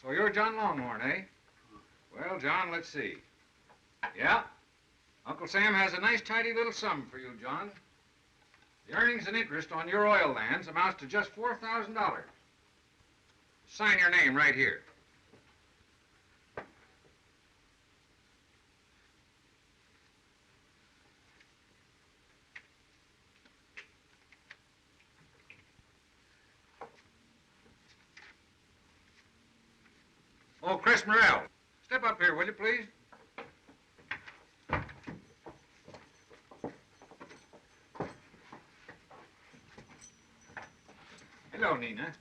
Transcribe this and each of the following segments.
So you're John Longhorn, eh? Well, John, let's see. Yeah, Uncle Sam has a nice, tidy little sum for you, John. The earnings and interest on your oil lands amounts to just $4,000. Sign your name right here. Oh, Chris Morrell, step up here, will you, please? Hello, Nina.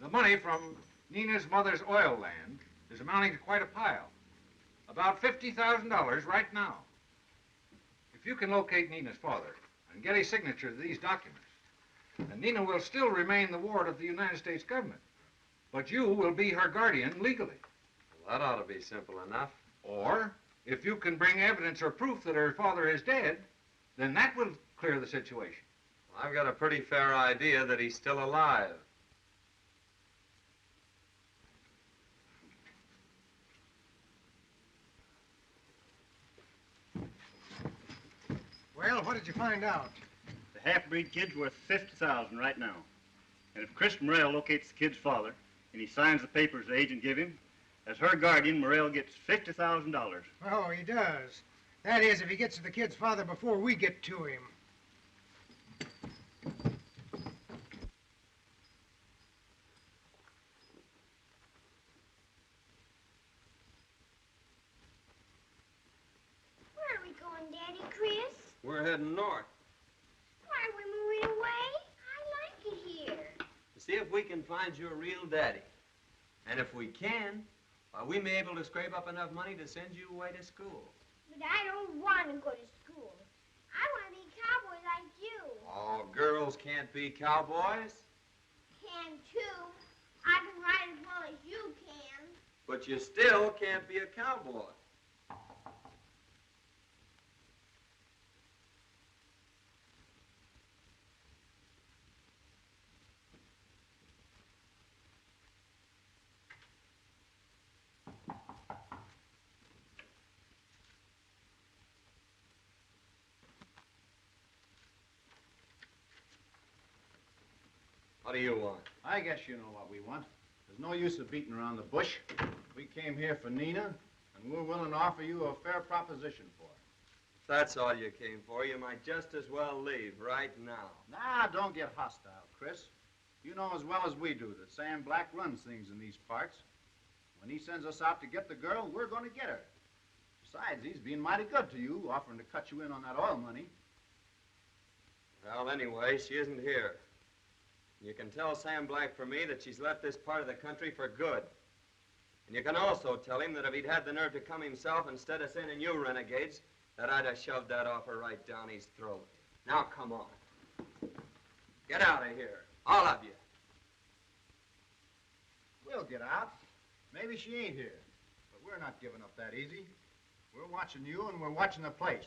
The money from Nina's mother's oil land is amounting to quite a pile. About $50,000 right now. If you can locate Nina's father and get his signature to these documents, then Nina will still remain the ward of the United States government. But you will be her guardian legally. Well, that ought to be simple enough. Or, if you can bring evidence or proof that her father is dead, then that will clear the situation. Well, I've got a pretty fair idea that he's still alive. Well, what did you find out? The half-breed kid's worth $50,000 right now. And if Chris Morrell locates the kid's father, and he signs the papers the agent give him, as her guardian, Morrell gets $50,000. Oh, he does. That is, if he gets to the kid's father before we get to him. Where are we going, Daddy, Chris? We're heading north. Why are we moving away? I like it here. To see if we can find your real daddy. And if we can, we may be able to scrape up enough money to send you away to school. But I don't want to go to school. I want to be a cowboy like you. Oh, girls can't be cowboys. Can too. I can ride as well as you can. But you still can't be a cowboy. What do you want? I guess you know what we want. There's no use of beating around the bush. We came here for Nina, and we're willing to offer you a fair proposition for her. If that's all you came for, you might just as well leave right now. Nah, don't get hostile, Chris. You know as well as we do that Sam Black runs things in these parts. When he sends us out to get the girl, we're going to get her. Besides, he's being mighty good to you, offering to cut you in on that oil money. Well, anyway, she isn't here. You can tell Sam Black for me that she's left this part of the country for good. And you can also tell him that if he'd had the nerve to come himself instead of sending you renegades, that I'd have shoved that offer right down his throat. Now, come on. Get out of here, all of you. We'll get out. Maybe she ain't here, but we're not giving up that easy. We're watching you, and we're watching the place.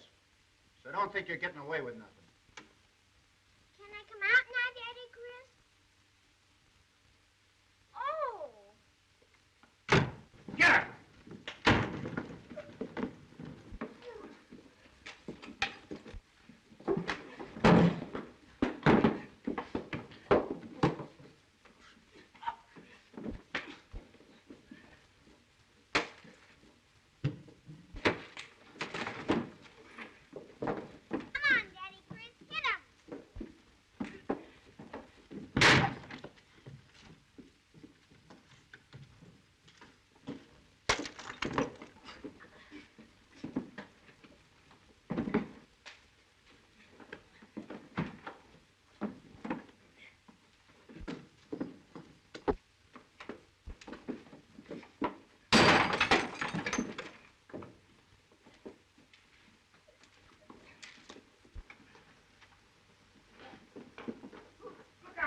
So don't think you're getting away with nothing. Can I come out now, Daddy, Chris? Oh. Get her!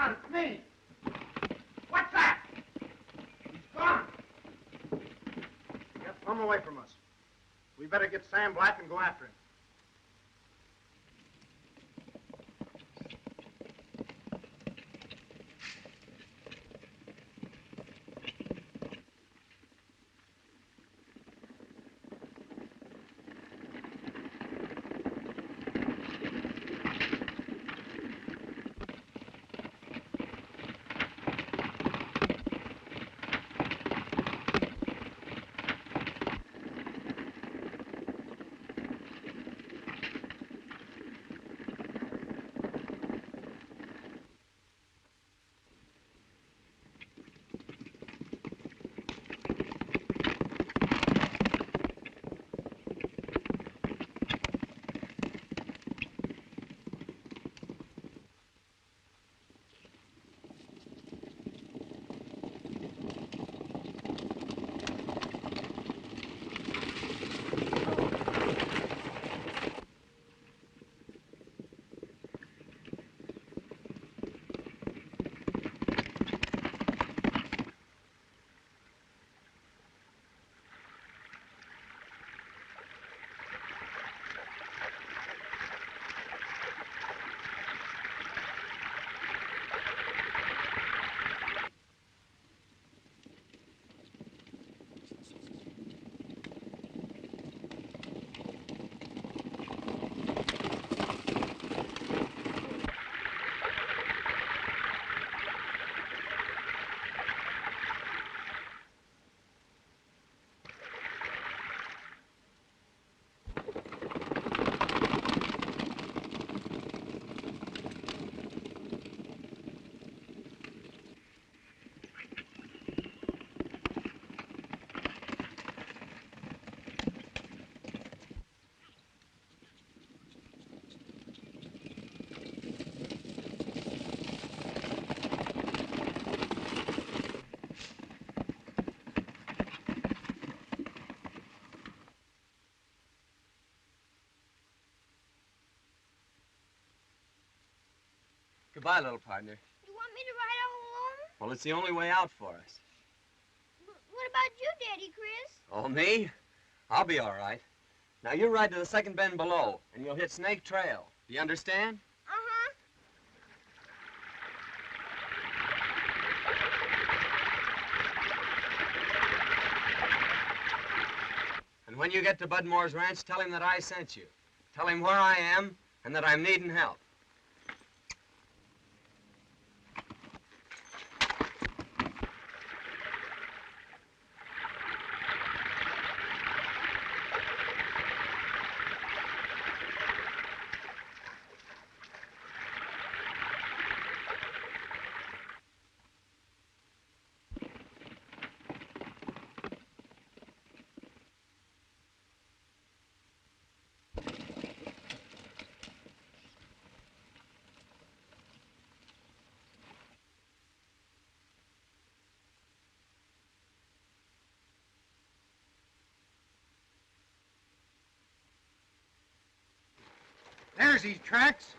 It's me. What's that? He's gone. Get plumb away from us. We better get Sam Black and go after him. Goodbye, little partner. You want me to ride all alone? Well, it's the only way out for us. What about you, Daddy Chris? Oh, me? I'll be all right. Now, you ride to the second bend below, and you'll hit Snake Trail. Do you understand? Uh-huh. And when you get to Bud Moore's ranch, tell him that I sent you. Tell him where I am and that I'm needing help. There's these tracks.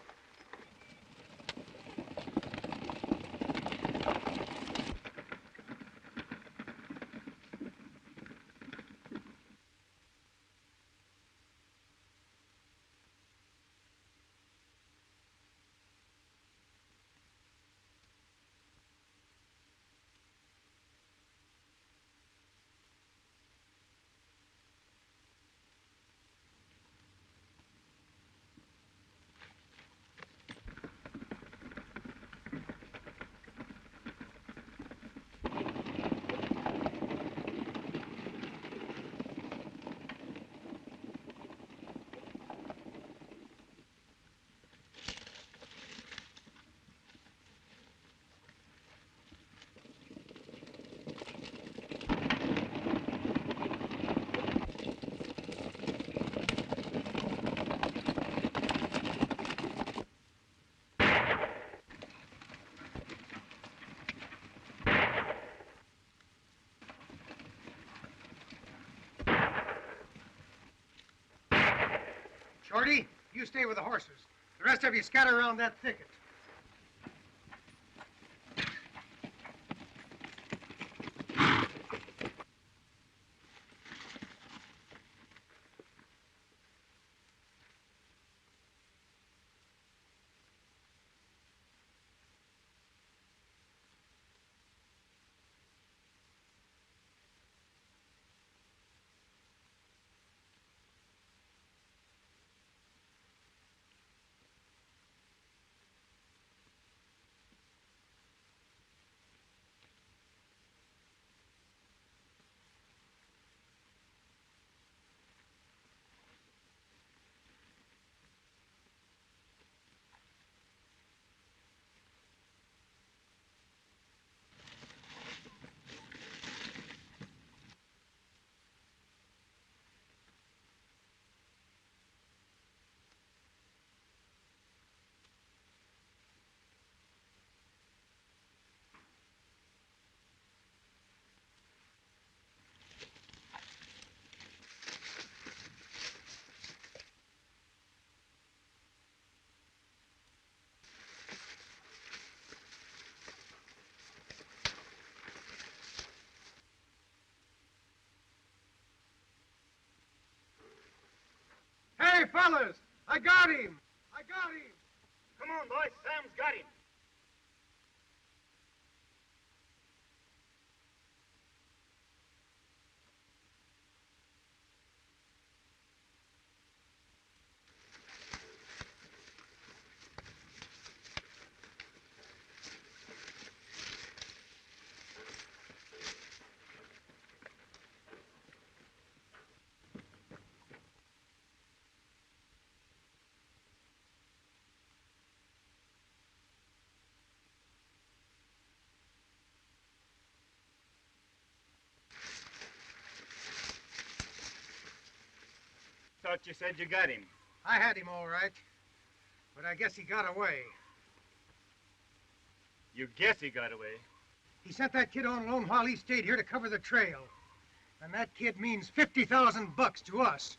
Shorty, you stay with the horses. The rest of you scatter around that thicket. Hey, fellas! I got him! I got him! Come on, boys. Sam's got him. Thought you said you got him. I had him all right, but I guess he got away. You guess he got away. He sent that kid on alone while he stayed here to cover the trail. And that kid means 50,000 bucks to us.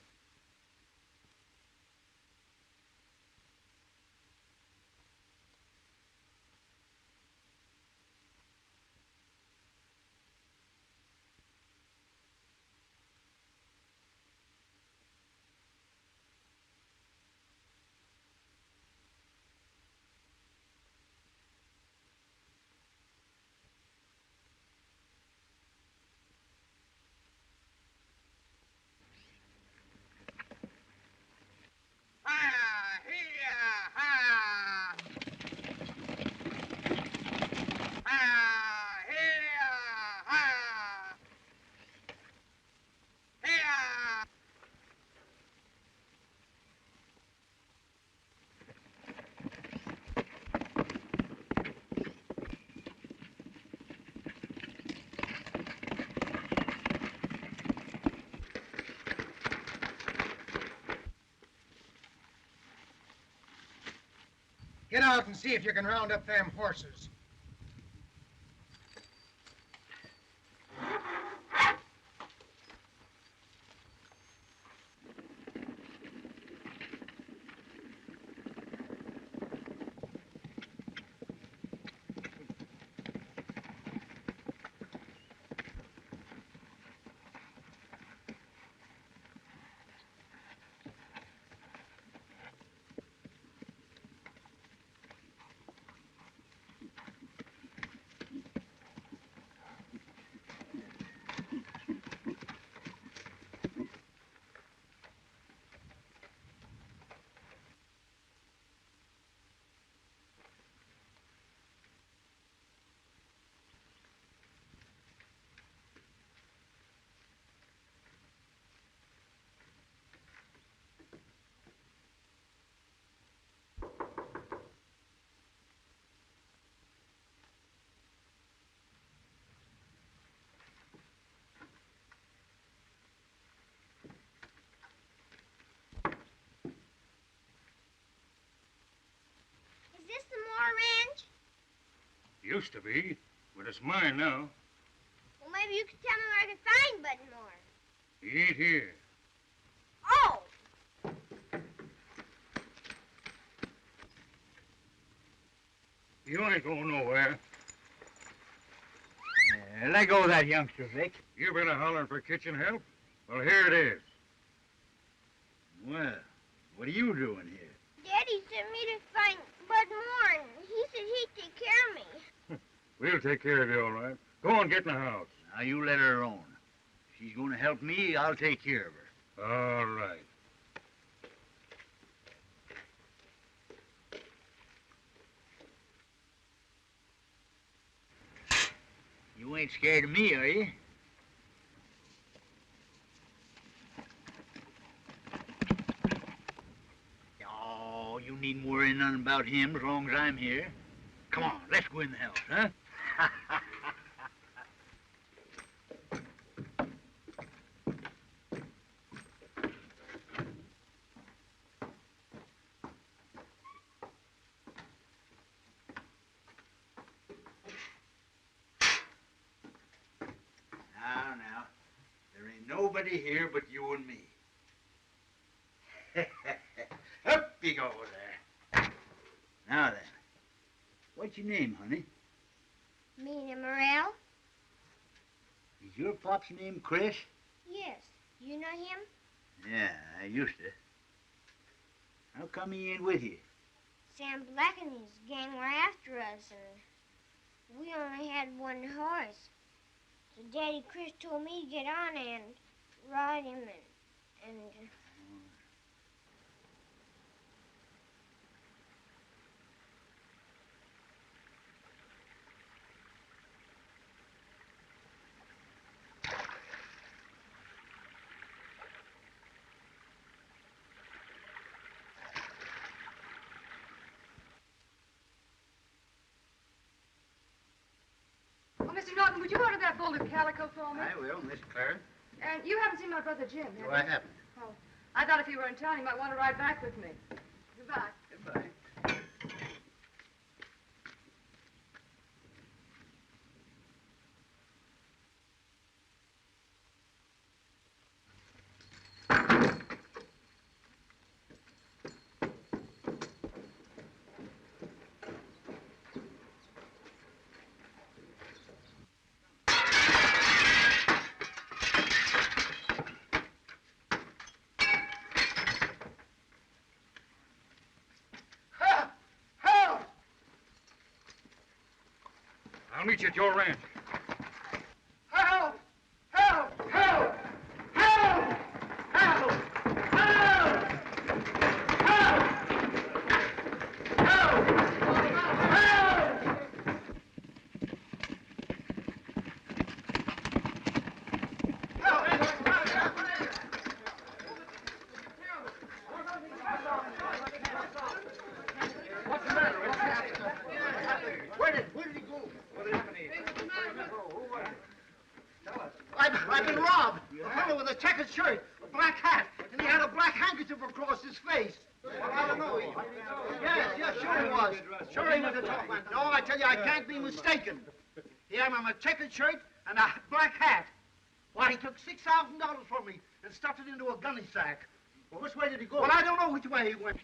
out and see if you can round up them horses. Is this the Moore Ranch? Used to be, but it's mine now. Well, maybe you could tell me where I can find Bud Moore. He ain't here. Oh! You ain't going nowhere. Let go of that youngster, Vic. You been a-hollering for kitchen help? Well, here it is. Well, what are you doing here? Daddy sent me to find Bud Moore, and he said he'd take care of me. We'll take care of you, all right. Go on, get in the house. Now, you let her alone. If she's going to help me, I'll take care of her. All right. You ain't scared of me, are you? Oh, you needn't worry none about him as long as I'm here. Come on, let's go in the house, huh? Now, there ain't nobody here but you and me. Up you go there. Now then, what's your name, honey? Nina Morrell? Is your pop's name Chris? Yes. You know him? Yeah, I used to. How come he ain't with you? Sam Black and his gang were after us, and we only had one horse. So Daddy Chris told me to get on and ride him and Oh, Mr. Norton, would you order that bolt of calico for me? I will, Miss Clara. And you haven't seen my brother Jim, have you? No, I haven't. Oh, I thought if he were in town, he might want to ride back with me. Goodbye. Goodbye. I'll meet you at your ranch. Help! Help! Help! Help! Help! Help! Help! Help! Help! What's the matter? What's happening? Where did he go? What happened to you? I've been robbed. A fellow with a checkered shirt, a black hat, and he had a black handkerchief across his face. Well, I don't know. Yes, sure he was. to talk, man. No, I tell you, I can't be mistaken. Here I'm in a checkered shirt and a black hat. Why, he took $6,000 from me and stuffed it into a gunny sack. Well, which way did he go? Well, I don't know which way he went.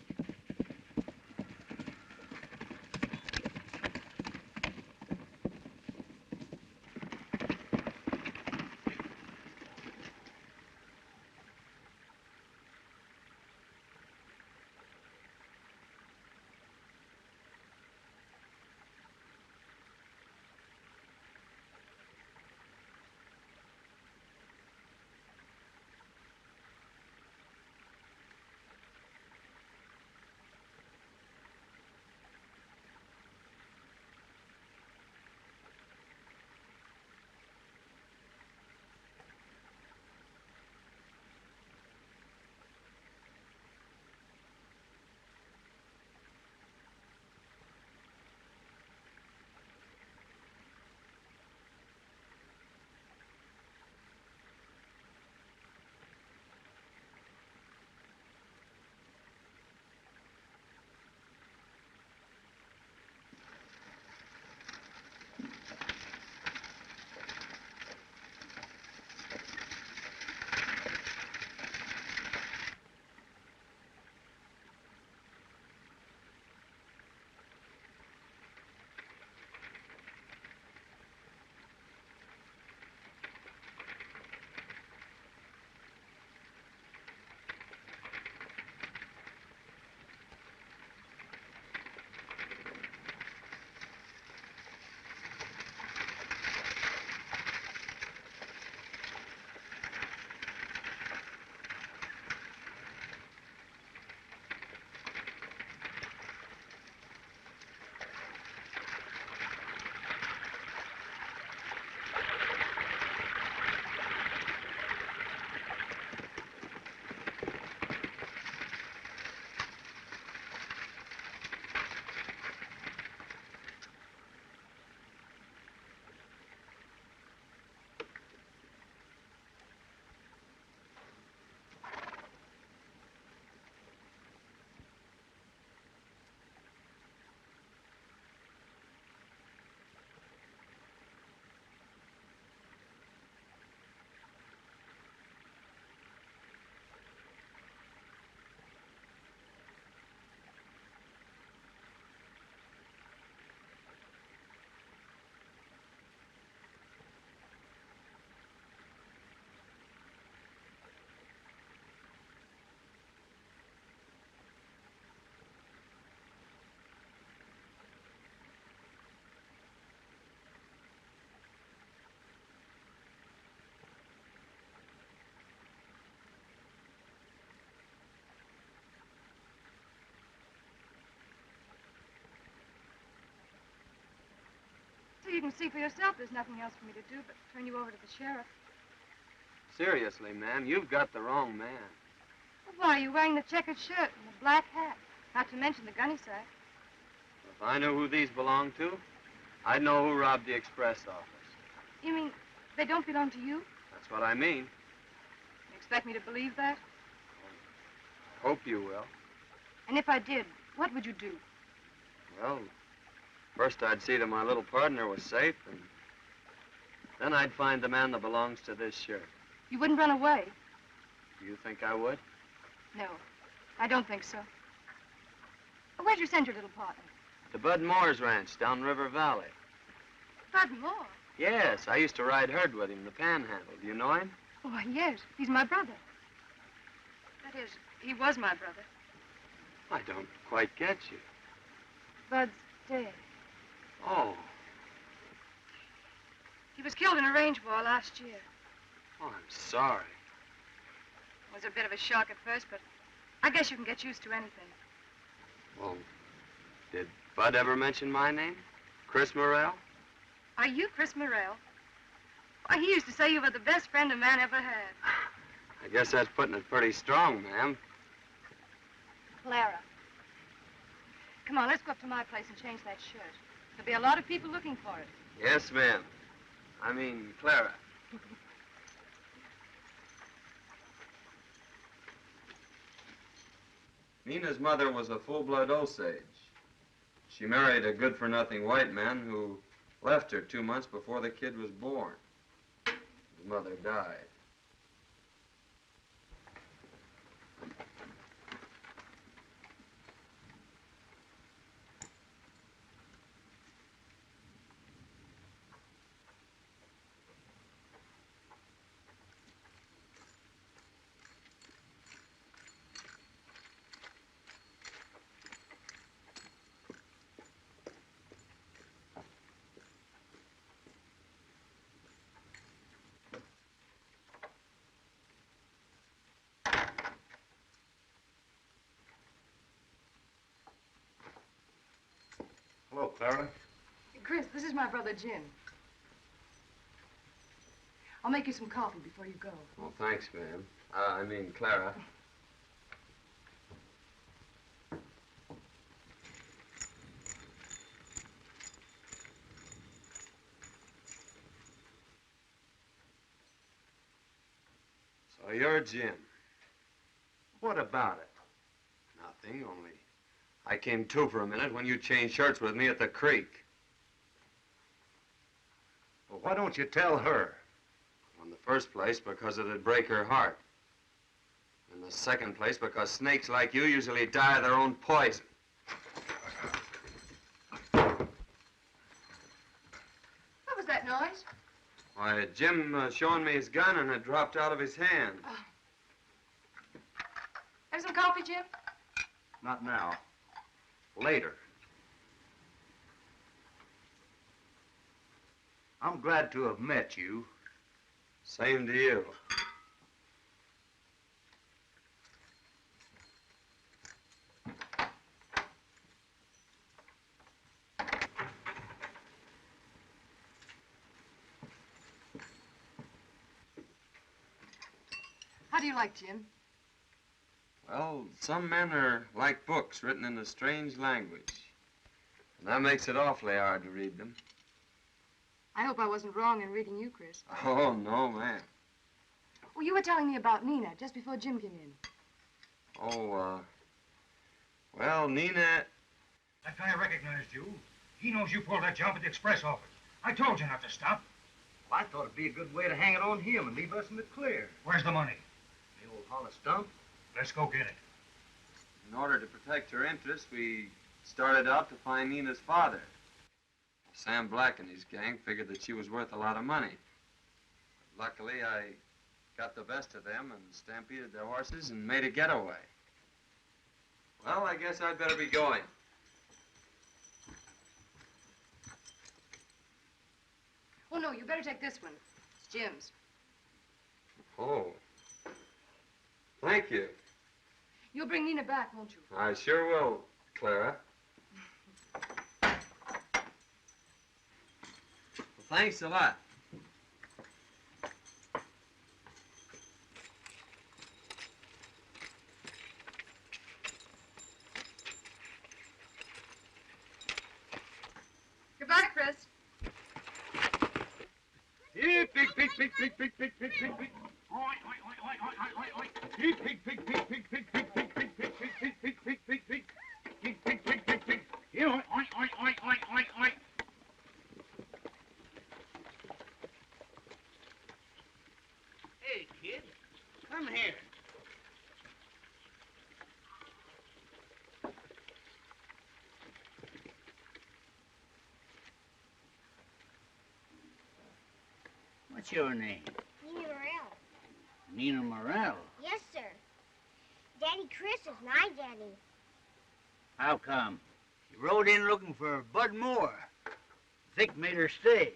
So you can see for yourself there's nothing else for me to do but turn you over to the sheriff. Seriously, ma'am, you've got the wrong man. Well, why are you wearing the checkered shirt and the black hat? Not to mention the gunny sack. If I knew who these belonged to, I'd know who robbed the express office. You mean they don't belong to you? That's what I mean. You expect me to believe that? Hope you will. And if I did, what would you do? Well, first I'd see that my little partner was safe, and then I'd find the man that belongs to this shirt. You wouldn't run away? Do you think I would? No, I don't think so. Where'd you send your little partner? To Bud Moore's ranch down River Valley. Bud Moore? Yes, I used to ride herd with him in the Panhandle. Do you know him? Oh, yes. He's my brother. That is, he was my brother. I don't quite get you. Bud's dead. Oh. He was killed in a range war last year. Oh, I'm sorry. It was a bit of a shock at first, but I guess you can get used to anything. Well, did Bud ever mention my name? Chris Morrell? Are you Chris Morrell? Why, he used to say you were the best friend a man ever had. I guess that's putting it pretty strong, ma'am. Clara. Come on, let's go up to my place and change that shirt. There'll be a lot of people looking for it. Yes, ma'am. I mean, Clara. Nina's mother was a full-blood Osage. She married a good-for-nothing white man who left her 2 months before the kid was born. His mother died. Hello, Clara. Chris, this is my brother Jim. I'll make you some coffee before you go. Well, thanks, ma'am. I mean, Clara. So you're Jim. What about it? Nothing, only I came to for a minute when you changed shirts with me at the creek. Well, why don't you tell her? In the first place, because it'd break her heart. In the second place, because snakes like you usually die of their own poison. What was that noise? Why, Jim showing me his gun and it dropped out of his hand. Have some coffee, Jim? Not now. Later. I'm glad to have met you. Same to you. How do you like Jim? Well, some men are like books written in a strange language. And that makes it awfully hard to read them. I hope I wasn't wrong in reading you, Chris. Oh, no, ma'am. Well, you were telling me about Nina just before Jim came in. Oh, well, Nina... That guy recognized you. He knows you pulled that job at the express office. I told you not to stop. Well, I thought it'd be a good way to hang it on him and leave us in the clear. Where's the money? The old hollow stump. Let's go get it. In order to protect her interests, we started out to find Nina's father. Sam Black and his gang figured that she was worth a lot of money. Luckily, I got the best of them and stampeded their horses and made a getaway. Well, I guess I'd better be going. Oh, no, you better take this one. It's Jim's. Oh. Thank you. You'll bring Nina back, won't you? I sure will, Clara. Well, thanks a lot. Goodbye, Chris. Here, pig, pig, pig, pig, pig, pig, pig, pig, pig. Oi, oi, oi, oi, oi, oi, oi. Here, pig, pig, pig, pig, pig, pig, pig, pig, pig, pig, pig, pig, pig, pig, pig. Pig, pig, pig, pig, pig. Here, oi, oi, oi, oi, oi, oi, oi. Hey, kid, come here. What's your name? Nina Morrell. Nina Morrell. Yes, sir. Daddy Chris is my daddy. How come? She rode in looking for Bud Moore. Vic made her stay.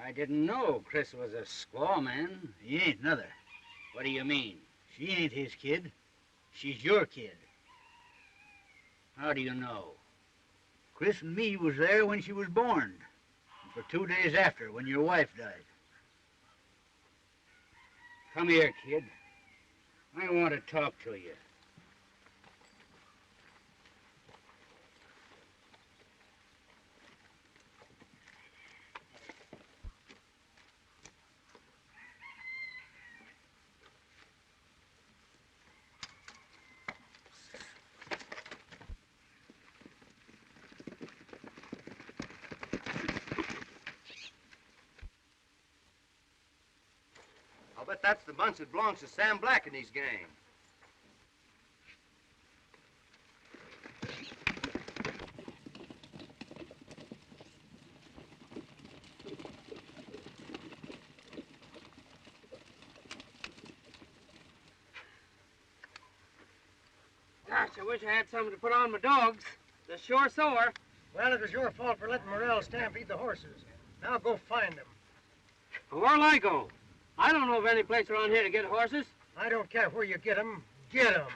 I didn't know Chris was a squaw man. He ain't neither. What do you mean? She ain't his kid. She's your kid. How do you know? Chris and me was there when she was born. And for 2 days after, when your wife died. Come here, kid. I want to talk to you. bet that's the bunch that belongs to Sam Black and his gang. Gosh, I wish I had something to put on my dogs. They're sure sore. Well, it was your fault for letting Morrell stampede the horses. Now go find them. Where'll I go? I don't know of any place around here to get horses. I don't care where you get them. Get them.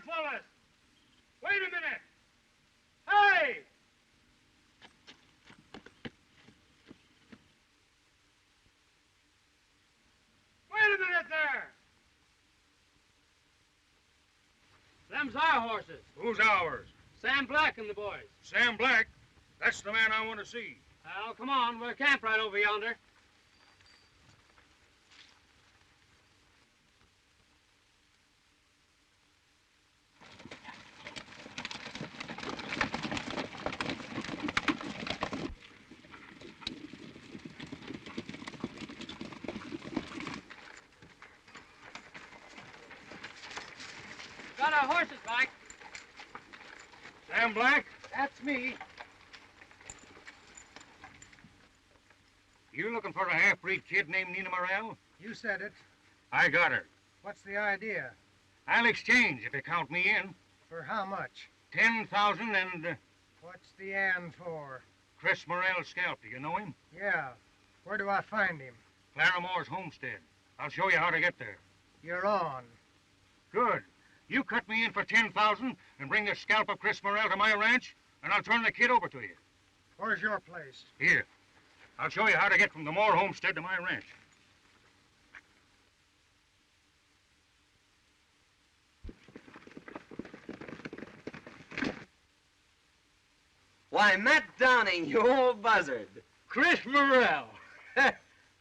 fellas! Wait a minute! Hey! Wait a minute there! Them's our horses. Who's ours? Sam Black and the boys. Sam Black? That's the man I want to see. Well, come on. We're camped right over yonder. Got our horses back. Sam Black? That's me. You looking for a half-breed kid named Nina Morrell? You said it. I got her. What's the idea? I'll exchange if you count me in. For how much? 10,000 and What's the and for? Chris Morrell's scalp. Do you know him? Yeah. Where do I find him? Clara Moore's homestead. I'll show you how to get there. You're on. Good. You cut me in for 10,000 and bring the scalp of Chris Morrell to my ranch, and I'll turn the kid over to you. Where's your place? Here. I'll show you how to get from the Moore homestead to my ranch. Why, Matt Downing, you old buzzard. Chris Morrell.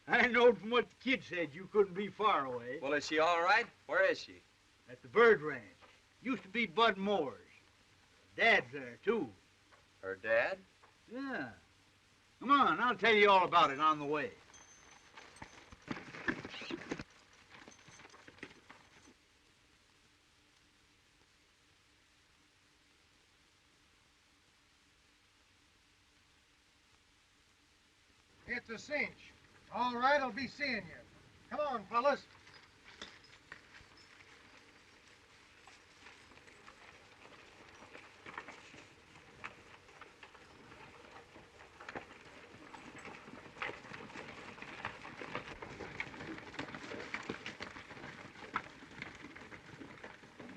I knowed from what the kid said you couldn't be far away. Well, is she all right? Where is she? At the Byrd Ranch. Used to be Bud Moore's. Dad's there, too. Her dad? Yeah. Come on, I'll tell you all about it on the way. It's a cinch. All right, I'll be seeing you. Come on, fellas.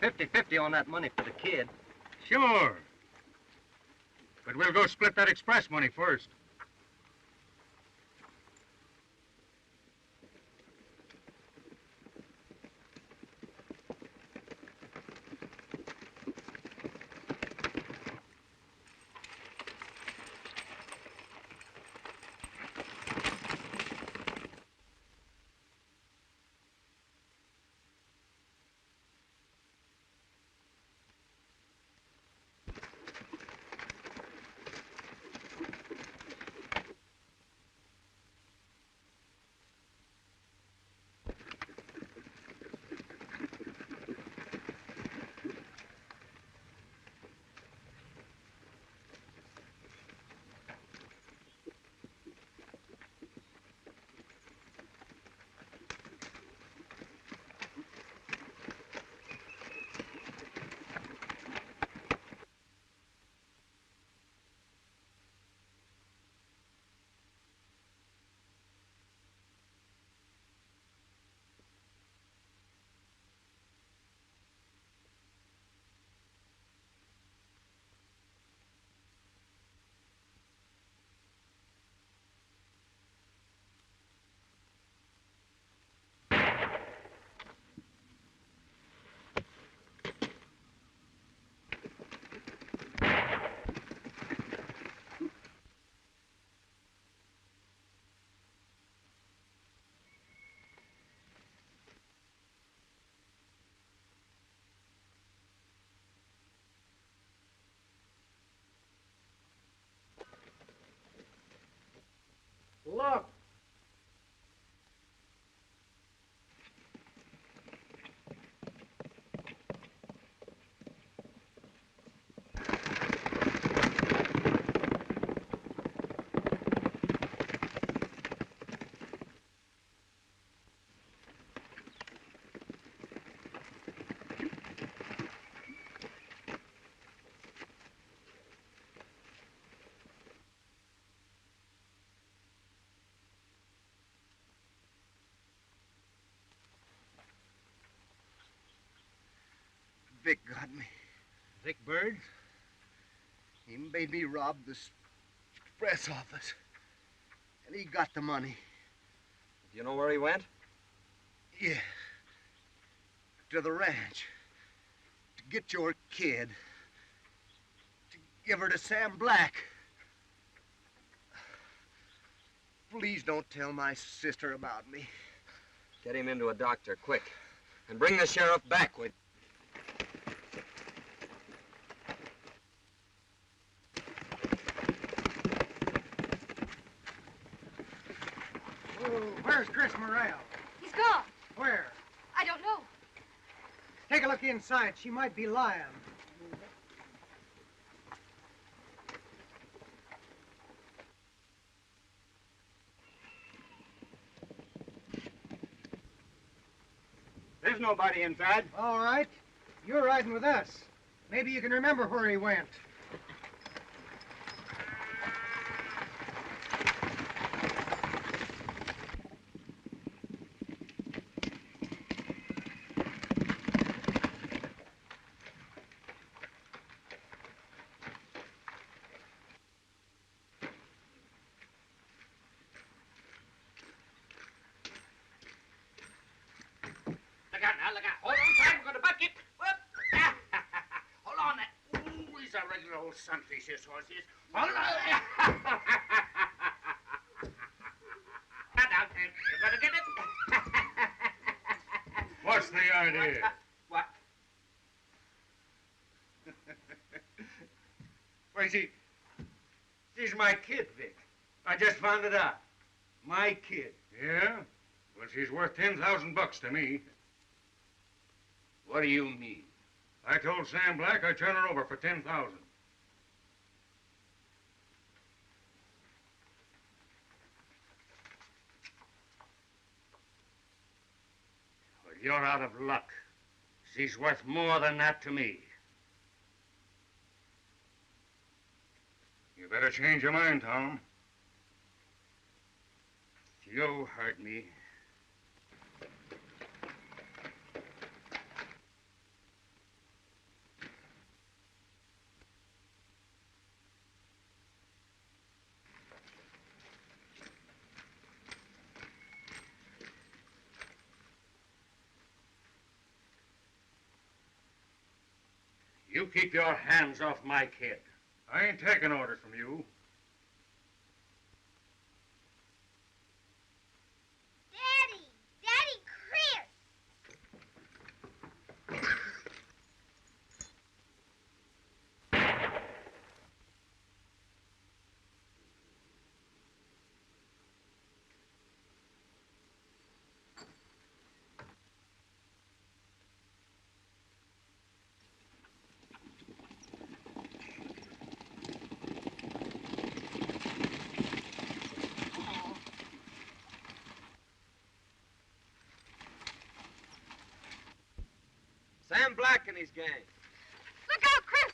$50-50 on that money for the kid. Sure. But we'll go split that express money first. Look. Vic got me. Vic Byrd? He made me rob the express office. And he got the money. Do you know where he went? Yeah. To the ranch. To get your kid. To give her to Sam Black. Please don't tell my sister about me. Get him into a doctor, quick. And bring the sheriff back with Where's Chris Morrell? He's gone. Where? I don't know. Take a look inside. She might be lying. There's nobody inside. All right. You're riding with us. Maybe you can remember where he went. Look out now, look out. Hold on tight, we're gonna buck it. Whoop. Hold on there. Ooh, he's a regular old sunfish, this horse is. Hold on. Now, you're gonna get it. What's the idea? What? Why, she's my kid, Vic. I just found it out. My kid. Yeah? Well, she's worth $10,000 to me. What do you mean? I told Sam Black I'd turn her over for $10,000. Well, you're out of luck. She's worth more than that to me. You better change your mind, Tom. You hurt me. You keep your hands off my kid. I ain't taking orders from you. Daddy! Daddy, Chris! Sam Black and his gang. Look out, Chris!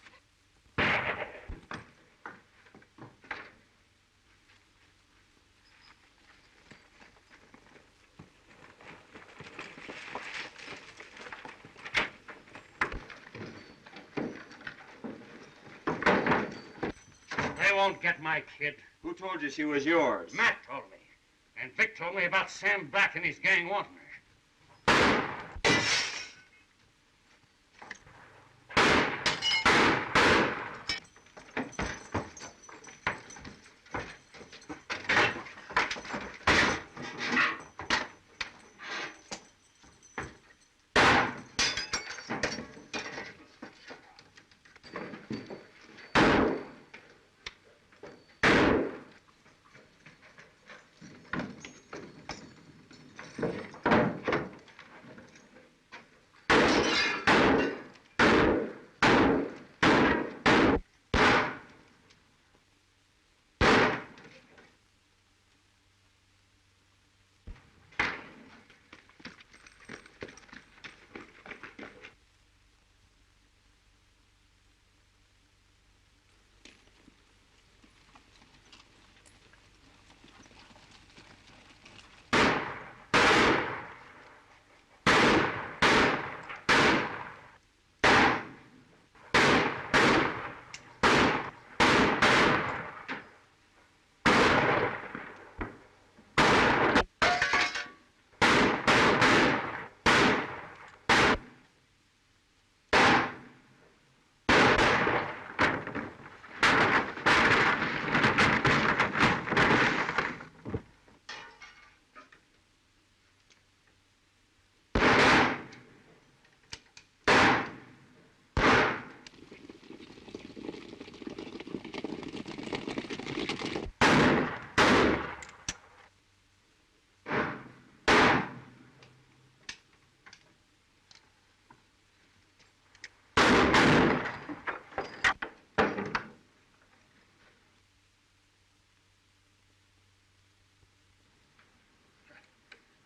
They won't get my kid. Who told you she was yours? Matt told me. And Vic told me about Sam Black and his gang wanting her.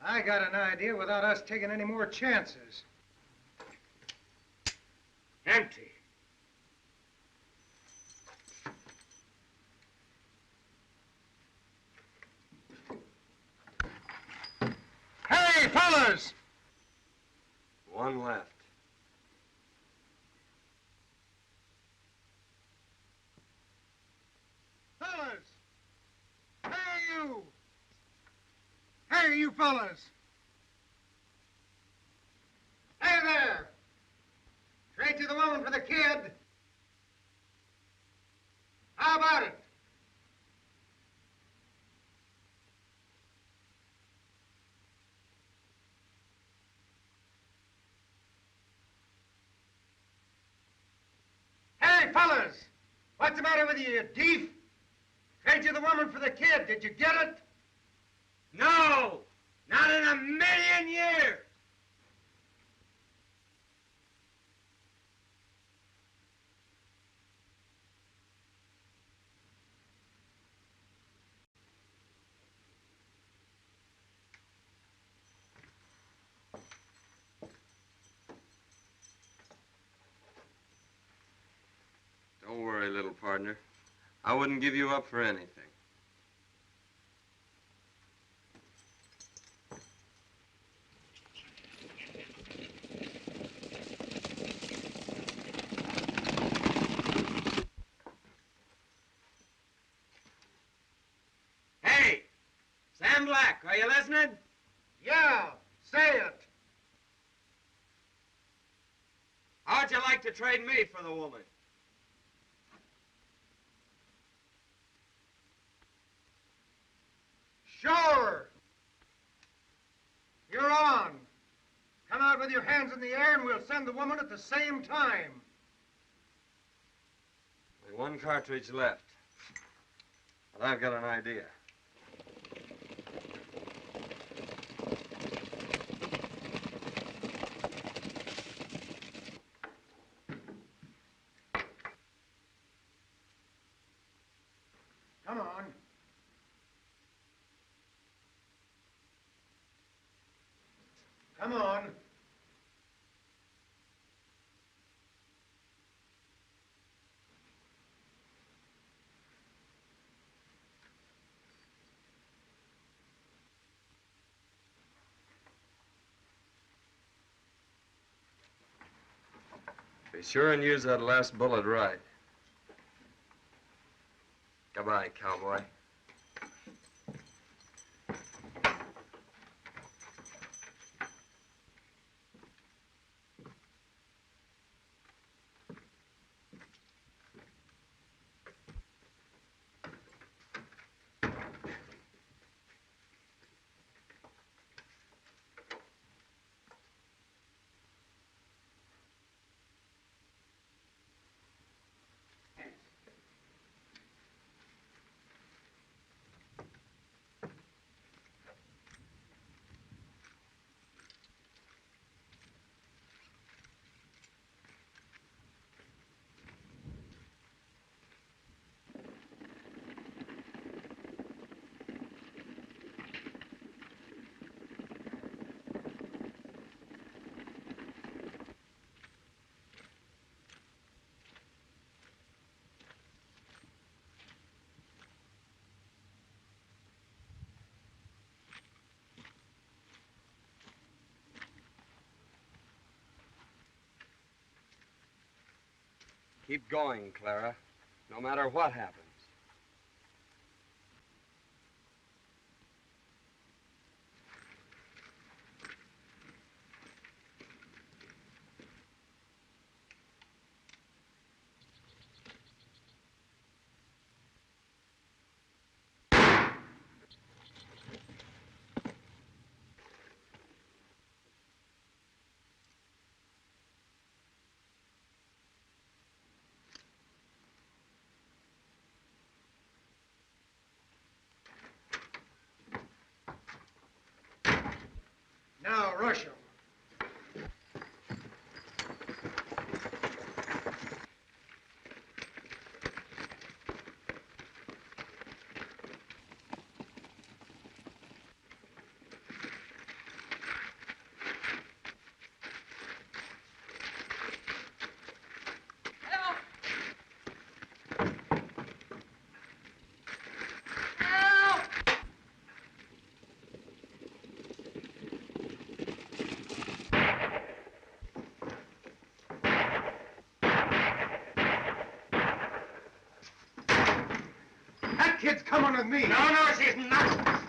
I got an idea without us taking any more chances. Empty. Hey, fellas! One left. Fellas! Hey, you! Hey, you fellas! Hey there! Trade you the woman for the kid. How about it? Hey, fellas! What's the matter with you, you thief? Trade you the woman for the kid. Did you get it? No! Not in a million years! Don't worry, little partner. I wouldn't give you up for anything. Hey! Sam Black, are you listening? Yeah, say it. How'd you like to trade me for the woman? Sure. You're on. Come out with your hands in the air and we'll send the woman at the same time. Only one cartridge left. But I've got an idea. Come on. Come on. Be sure and use that last bullet right. Goodbye, cowboy. Keep going, Clara, no matter what happens. rush him. That kid's coming with me. No, she's not.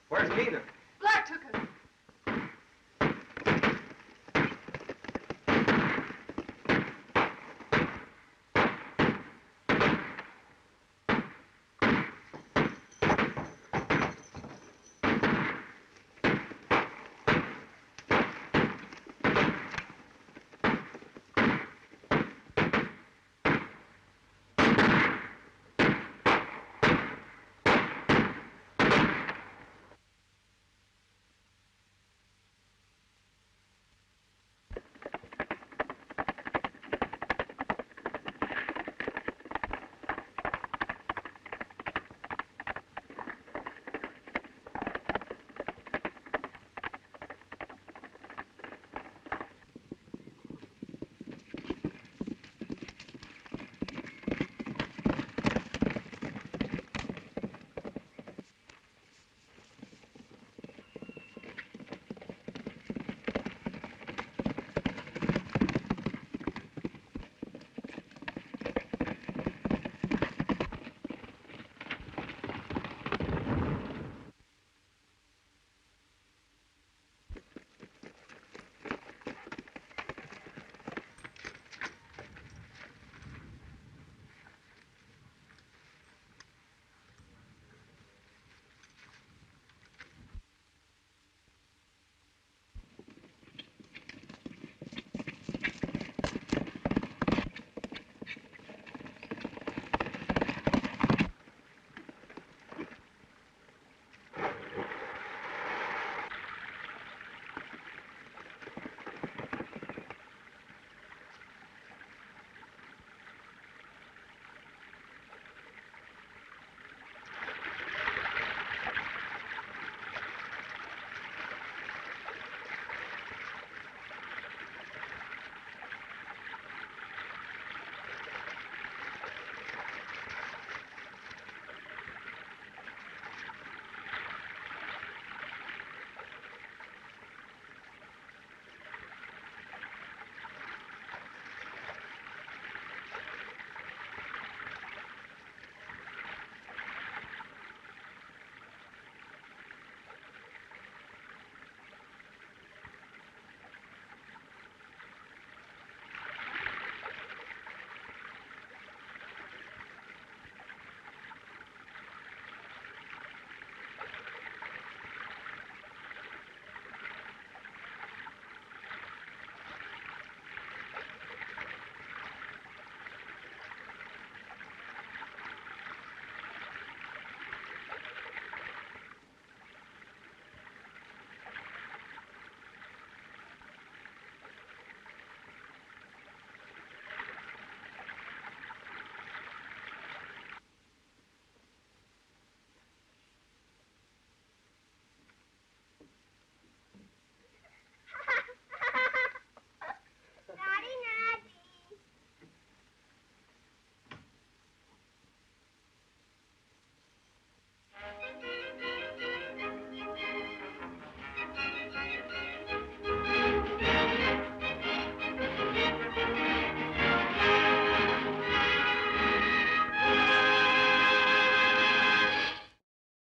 Where's Nina? Black took her.